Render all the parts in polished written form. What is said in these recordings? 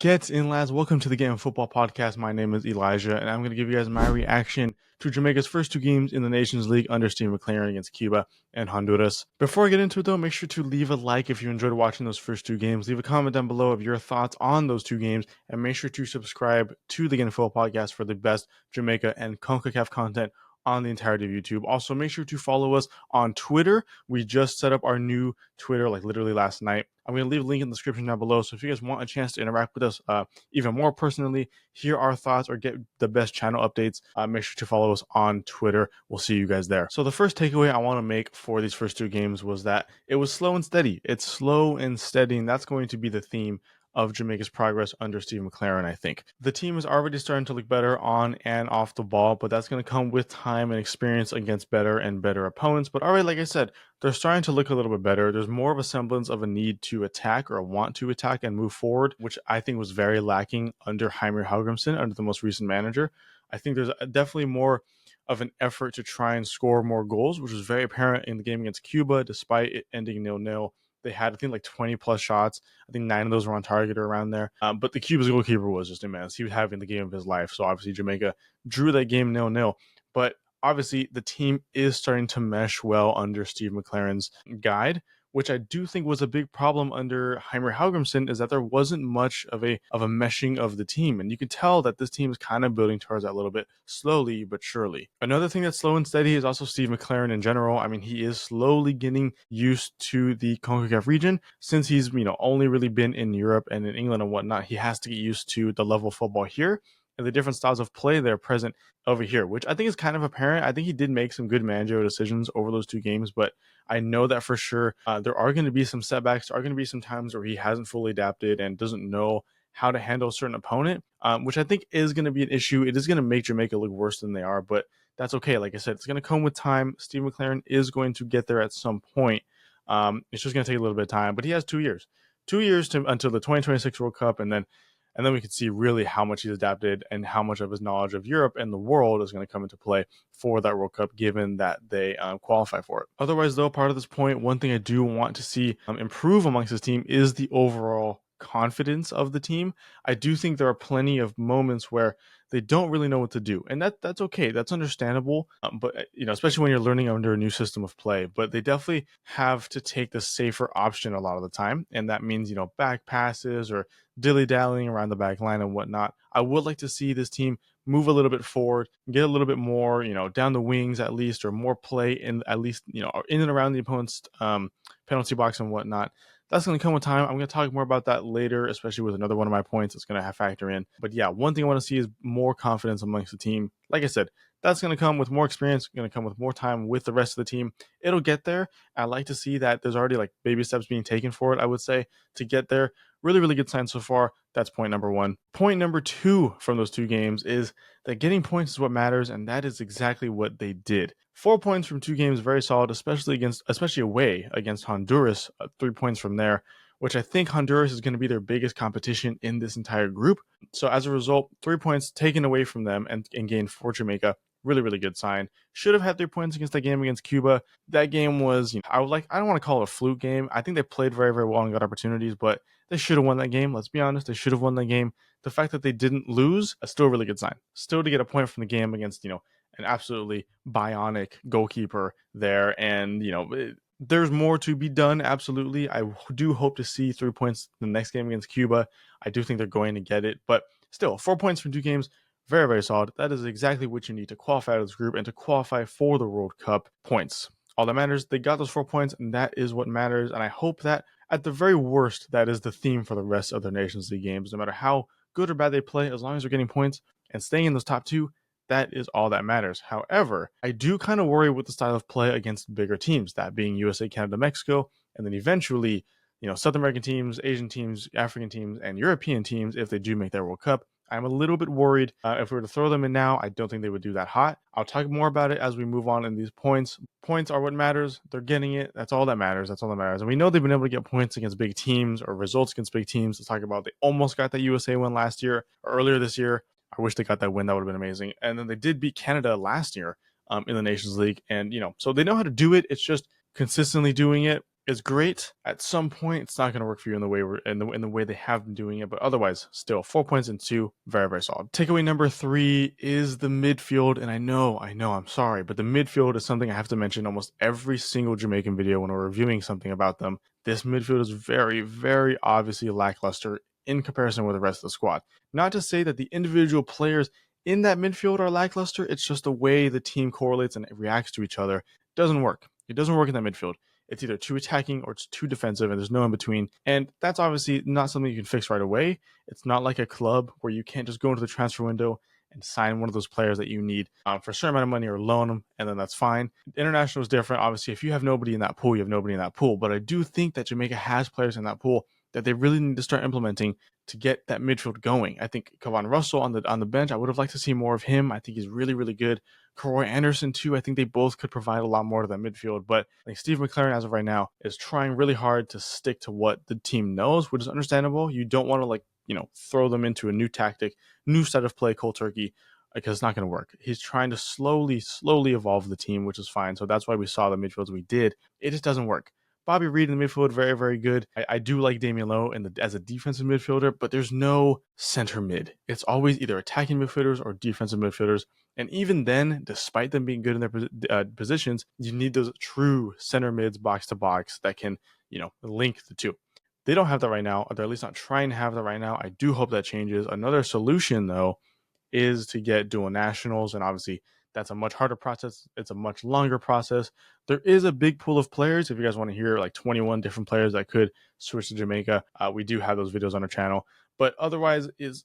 Get in, lads. Welcome to the Game of Football podcast. My name is Elijah, and I'm going to give you guys my reaction to Jamaica's first two games in the Nations League under Steve McClaren against Cuba and Honduras. Before I get into it, though, make sure to leave a like if you enjoyed watching those first two games. Leave a comment down below of your thoughts on those two games, and make sure to subscribe to the Game of Football podcast for the best Jamaica and Concacaf content on the entirety of YouTube. Also, make sure to follow us on Twitter. We just set up our new Twitter like literally last night. I'm going to leave a link in the description down below. So if you guys want a chance to interact with us even more personally, hear our thoughts, or get the best channel updates, make sure to follow us on Twitter. We'll see you guys there. So the first takeaway I want to make for these first two games was that it was slow and steady. It's slow and steady, and that's going to be the theme of Jamaica's progress under Steve McClaren, I think. The team is already starting to look better on and off the ball, but that's going to come with time and experience against better and better opponents. But already, like I said, they're starting to look a little bit better. There's more of a semblance of a need to attack or a want to attack and move forward, which I think was very lacking under Jaime Haugemsson, under the most recent manager. I think there's definitely more of an effort to try and score more goals, which was very apparent in the game against Cuba, despite it ending 0-0. They had, I think, like 20 plus shots. I think 9 of those were on target or around there. But the Cuba's goalkeeper was just immense. He was having the game of his life. So obviously Jamaica drew that game 0-0. But obviously the team is starting to mesh well under Steve McClaren's guide, which I do think was a big problem under Jaime Haugemsson, is that there wasn't much of a meshing of the team. And you can tell that this team is kind of building towards that a little bit, slowly but surely. Another thing that's slow and steady is also Steve McClaren in general. I mean, he is slowly getting used to the Concacaf region. Since he's, only really been in Europe and in England and whatnot, he has to get used to the level of football here and the different styles of play that are present over here, which I think is kind of apparent. I think he did make some good managerial decisions over those two games, but I know that for sure there are going to be some setbacks. There are going to be some times where he hasn't fully adapted and doesn't know how to handle a certain opponent, which I think is going to be an issue. It is going to make Jamaica look worse than they are, but that's okay. Like I said, it's going to come with time. Steve McClaren is going to get there at some point. It's just going to take a little bit of time, but he has 2 years. 2 years until the 2026 World Cup, and then we can see really how much he's adapted and how much of his knowledge of Europe and the world is going to come into play for that World Cup, given that they qualify for it. Otherwise, though, part of this point, one thing I do want to see improve amongst this team is the overall confidence of the team. I do think there are plenty of moments where they don't really know what to do, and that's okay. That's understandable. But especially when you're learning under a new system of play. But they definitely have to take the safer option a lot of the time, and that means back passes or dilly-dallying around the back line and whatnot. I would like to see this team move a little bit forward, get a little bit more, down the wings at least, or more play in at least, in and around the opponent's penalty box and whatnot. That's going to come with time. I'm going to talk more about that later, especially with another one of my points that's going to factor in. But yeah, one thing I want to see is more confidence amongst the team. Like I said, that's going to come with more experience, going to come with more time with the rest of the team. It'll get there. I like to see that there's already like baby steps being taken for it, I would say, to get there. Really, really good sign so far. That's point number one. Point number two from those two games is that getting points is what matters, and that is exactly what they did. 4 points from two games, very solid, especially away against Honduras. 3 points from there, which I think Honduras is going to be their biggest competition in this entire group. So as a result, 3 points taken away from them and gained for Jamaica. Really, really good sign. Should have had 3 points against that game against Cuba. That game was, I don't want to call it a fluke game. I think they played very, very well and got opportunities, but they should have won that game. Let's be honest. They should have won that game. The fact that they didn't lose is still a really good sign. Still to get a point from the game against, an absolutely bionic goalkeeper there. And, there's more to be done. Absolutely. I do hope to see 3 points in the next game against Cuba. I do think they're going to get it, but still 4 points from 2 games. Very, very solid. That is exactly what you need to qualify out of this group and to qualify for the World Cup points. All that matters, they got those 4 points, and that is what matters. And I hope that, at the very worst, that is the theme for the rest of their Nations League games. No matter how good or bad they play, as long as they're getting points and staying in those top 2, that is all that matters. However, I do kind of worry with the style of play against bigger teams, that being USA, Canada, Mexico, and then eventually, South American teams, Asian teams, African teams, and European teams if they do make their World Cup. I'm a little bit worried. If we were to throw them in now, I don't think they would do that hot. I'll talk more about it as we move on in these points. Points are what matters. They're getting it. That's all that matters. That's all that matters. And we know they've been able to get points against big teams or results against big teams. Let's talk about they almost got that USA win last year or earlier this year. I wish they got that win. That would have been amazing. And then they did beat Canada last year in the Nations League. And, so they know how to do it. It's just consistently doing it. is great. At some point, it's not going to work for you in the way in the way they have been doing it, but otherwise, still 4 points and 2, very very solid. Takeaway number 3 is the midfield, and I know, I'm sorry, but the midfield is something I have to mention almost every single Jamaican video when we're reviewing something about them. This midfield is very very obviously lackluster in comparison with the rest of the squad. Not to say that the individual players in that midfield are lackluster, it's just the way the team correlates and reacts to each other doesn't work. It doesn't work in that midfield. It's either too attacking or it's too defensive, and there's no in between. And that's obviously not something you can fix right away. It's not like a club where you can't just go into the transfer window and sign one of those players that you need for a certain amount of money or loan them, and then that's fine. International is different. Obviously, if you have nobody in that pool, you have nobody in that pool. But I do think that Jamaica has players in that pool that they really need to start implementing to get that midfield going. I think Kavan Russell on the bench, I would have liked to see more of him. I think he's really, really good. Karoy Anderson too. I think they both could provide a lot more to that midfield. But I think Steve McClaren, as of right now, is trying really hard to stick to what the team knows, which is understandable. You don't want to throw them into a new tactic, new set of play cold turkey, because it's not going to work. He's trying to slowly evolve the team, which is fine. So that's why we saw the midfields we did. It just doesn't work. Bobby Reed in the midfield, very, very good. I do like Damian Lowe as a defensive midfielder, but there's no center mid. It's always either attacking midfielders or defensive midfielders. And even then, despite them being good in their positions, you need those true center mids box to box that can, link the two. They don't have that right now, or they're at least not trying to have that right now. I do hope that changes. Another solution, though, is to get dual nationals, and obviously that's a much harder process. It's a much longer process. There is a big pool of players. If you guys want to hear 21 different players that could switch to Jamaica, we do have those videos on our channel. But otherwise, it's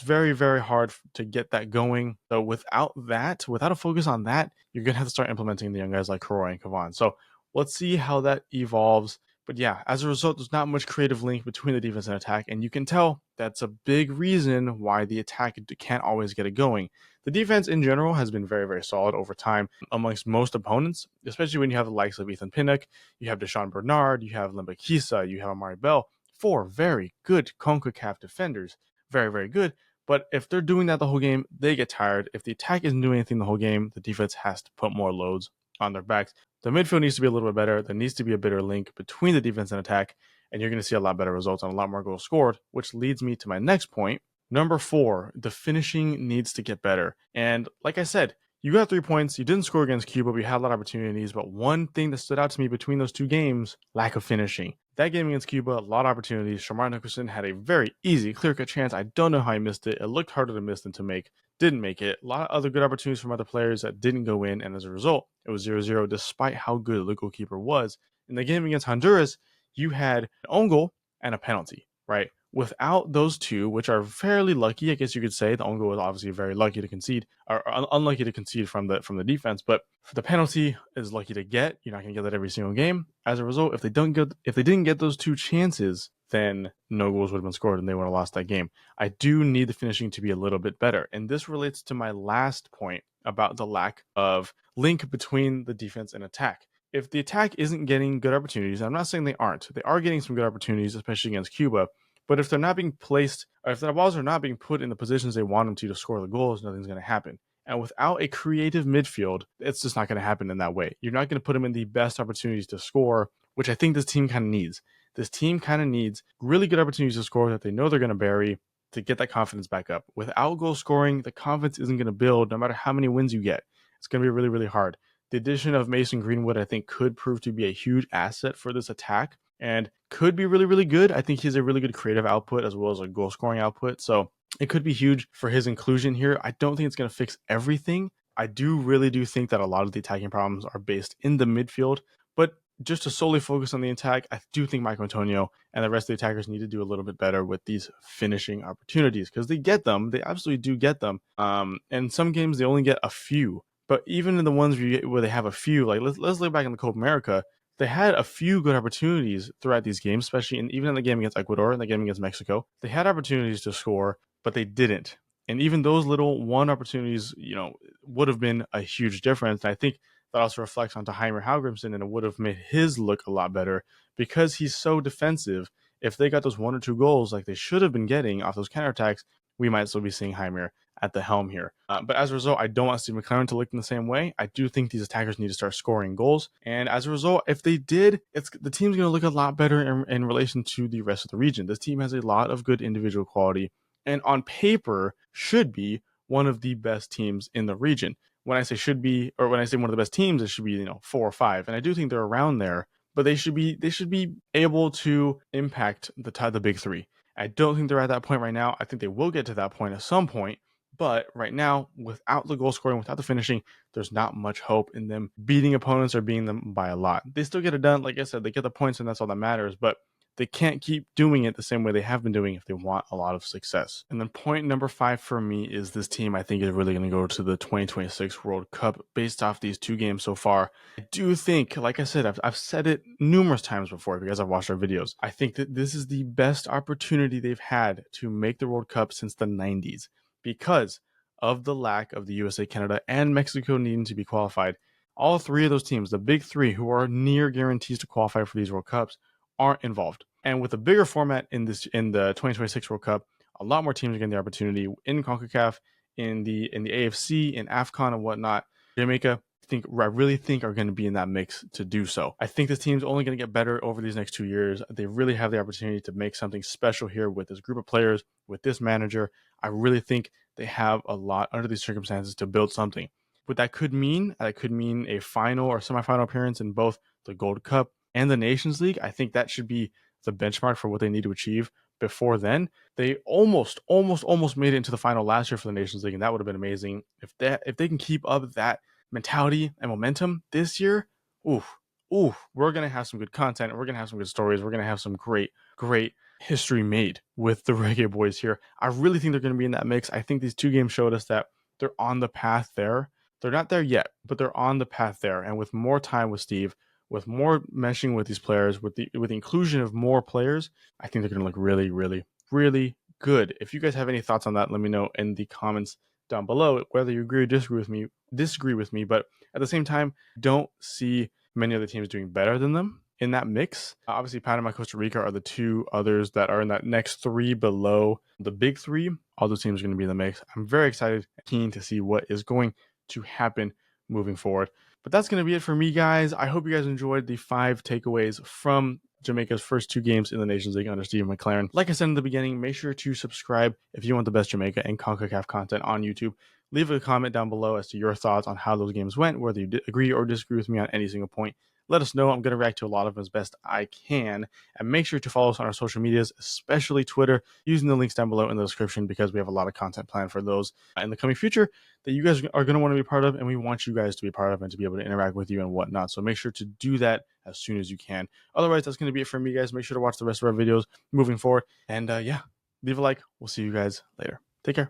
very, very hard to get that going. So without a focus on that, you're going to have to start implementing the young guys like Karoy and Kavan. So let's see how that evolves. But yeah, as a result, there's not much creative link between the defense and attack, and you can tell that's a big reason why the attack can't always get it going. The defense in general has been very, very solid over time amongst most opponents, especially when you have the likes of Ethan Pinnock, you have Deshaun Bernard, you have Limba Kisa, you have Amari Bell, 4 very good Concacaf defenders, very, very good. But if they're doing that the whole game, they get tired. If the attack isn't doing anything the whole game, the defense has to put more loads on their backs. The midfield needs to be a little bit better. There needs to be a better link between the defense and attack, and you're going to see a lot better results and a lot more goals scored, which leads me to my next point. Number 4, the finishing needs to get better. And like I said, you got 3 points. You didn't score against Cuba, but you had a lot of opportunities. But one thing that stood out to me between those 2 games, lack of finishing. That game against Cuba, a lot of opportunities. Shamar Nicholson had a very easy, clear-cut chance. I don't know how he missed it. It looked harder to miss than to make. Didn't make it. A lot of other good opportunities from other players that didn't go in, and as a result, it was 0-0 despite how good the goalkeeper was. In the game against Honduras, you had an own goal and a penalty, right? Without those 2, which are fairly lucky, I guess you could say, the own goal was obviously very lucky to concede, or unlucky to concede from the defense, but the penalty is lucky to get. You're not going to get that every single game. As a result, if they didn't get those 2 chances, then no goals would have been scored and they would have lost that game. I do need the finishing to be a little bit better, and this relates to my last point about the lack of link between the defense and attack. If the attack isn't getting good opportunities, I'm not saying they aren't. They are getting some good opportunities, especially against Cuba. But if they're not being placed, or if their balls are not being put in the positions they want them to score the goals, nothing's going to happen. And without a creative midfield, it's just not going to happen in that way. You're not going to put them in the best opportunities to score, which I think this team kind of needs. This team kind of needs really good opportunities to score that they know they're going to bury to get that confidence back up. Without goal scoring, the confidence isn't going to build no matter how many wins you get. It's going to be really, really hard. The addition of Mason Greenwood, I think, could prove to be a huge asset for this attack and could be really, really good. I think he's a really good creative output as well as a goal scoring output. So it could be huge for his inclusion here. I don't think it's going to fix everything. I really do think that a lot of the attacking problems are based in the midfield. But just to solely focus on the attack, I do think Michael Antonio and the rest of the attackers need to do a little bit better with these finishing opportunities because they get them. They absolutely do get them. And some games they only get a few. But even in the ones where they have a few, like let's look back in the Copa America, they had a few good opportunities throughout these games, especially even in the game against Ecuador and the game against Mexico. They had opportunities to score, but they didn't. And even those little one opportunities, would have been a huge difference. And I think that also reflects onto Heimer Halgrimsson, and it would have made his look a lot better because he's so defensive. If they got those 1 or 2 goals like they should have been getting off those counterattacks, we might still be seeing Heimer at the helm here. But as a result, I don't want Steve McClaren to look in the same way. I do think these attackers need to start scoring goals. And as a result, if they did, the team's going to look a lot better in relation to the rest of the region. This team has a lot of good individual quality and on paper should be one of the best teams in the region. When I say should be, or when I say one of the best teams, it should be 4 or 5. And I do think they're around there, but they should be able to impact the big three. I don't think they're at that point right now. I think they will get to that point at some point. But right now, without the goal scoring, without the finishing, there's not much hope in them beating opponents or beating them by a lot. They still get it done. Like I said, they get the points and that's all that matters. But they can't keep doing it the same way they have been doing if they want a lot of success. And then point number 5 for me is this team I think is really going to go to the 2026 World Cup based off these 2 games so far. I do think, like I said, I've said it numerous times before if you guys have watched our videos. I think that this is the best opportunity they've had to make the World Cup since the 90s because of the lack of the USA, Canada, and Mexico needing to be qualified. All 3 of those teams, the big 3 who are near guarantees to qualify for these World Cups, aren't involved. And with a bigger format in the 2026 World Cup, a lot more teams are getting the opportunity in CONCACAF, in the AFC, in AFCON and whatnot. Jamaica, I really think are going to be in that mix to do so. I think this team's only going to get better over these next 2 years. They really have the opportunity to make something special here with this group of players, with this manager. I really think they have a lot under these circumstances to build something. What that could mean a final or semifinal appearance in both the Gold Cup and the Nations League. I think that should be the benchmark for what they need to achieve. Before then, they almost made it into the final last year for the Nations League, and that would have been amazing. If they can keep up that mentality and momentum this year, we're gonna have some good content. We're gonna have some good stories. We're gonna have some great history made with the Reggae Boyz here. I really think they're gonna be in that mix. I think these 2 games showed us that they're on the path there. They're not there yet, but they're on the path there. And with more time with Steve, with more meshing with these players, with the inclusion of more players, I think they're going to look really good. If you guys have any thoughts on that, let me know in the comments down below, whether you agree or disagree with me. But at the same time, don't see many other teams doing better than them in that mix. Obviously, Panama, Costa Rica are the 2 others that are in that next 3 below the big 3. All those teams are going to be in the mix. I'm very excited, keen to see what is going to happen moving forward. But that's going to be it for me, guys. I hope you guys enjoyed the 5 takeaways from Jamaica's first 2 games in the Nations League under Steve McClaren. Like I said in the beginning, make sure to subscribe if you want the best Jamaica and CONCACAF content on YouTube. Leave a comment down below as to your thoughts on how those games went, whether you agree or disagree with me on any single point. Let us know. I'm going to react to a lot of them as best I can. And make sure to follow us on our social medias, especially Twitter, using the links down below in the description because we have a lot of content planned for those in the coming future that you guys are going to want to be part of, and we want you guys to be part of and to be able to interact with you and whatnot. So make sure to do that as soon as you can. Otherwise, that's going to be it for me, guys. Make sure to watch the rest of our videos moving forward. And leave a like. We'll see you guys later. Take care.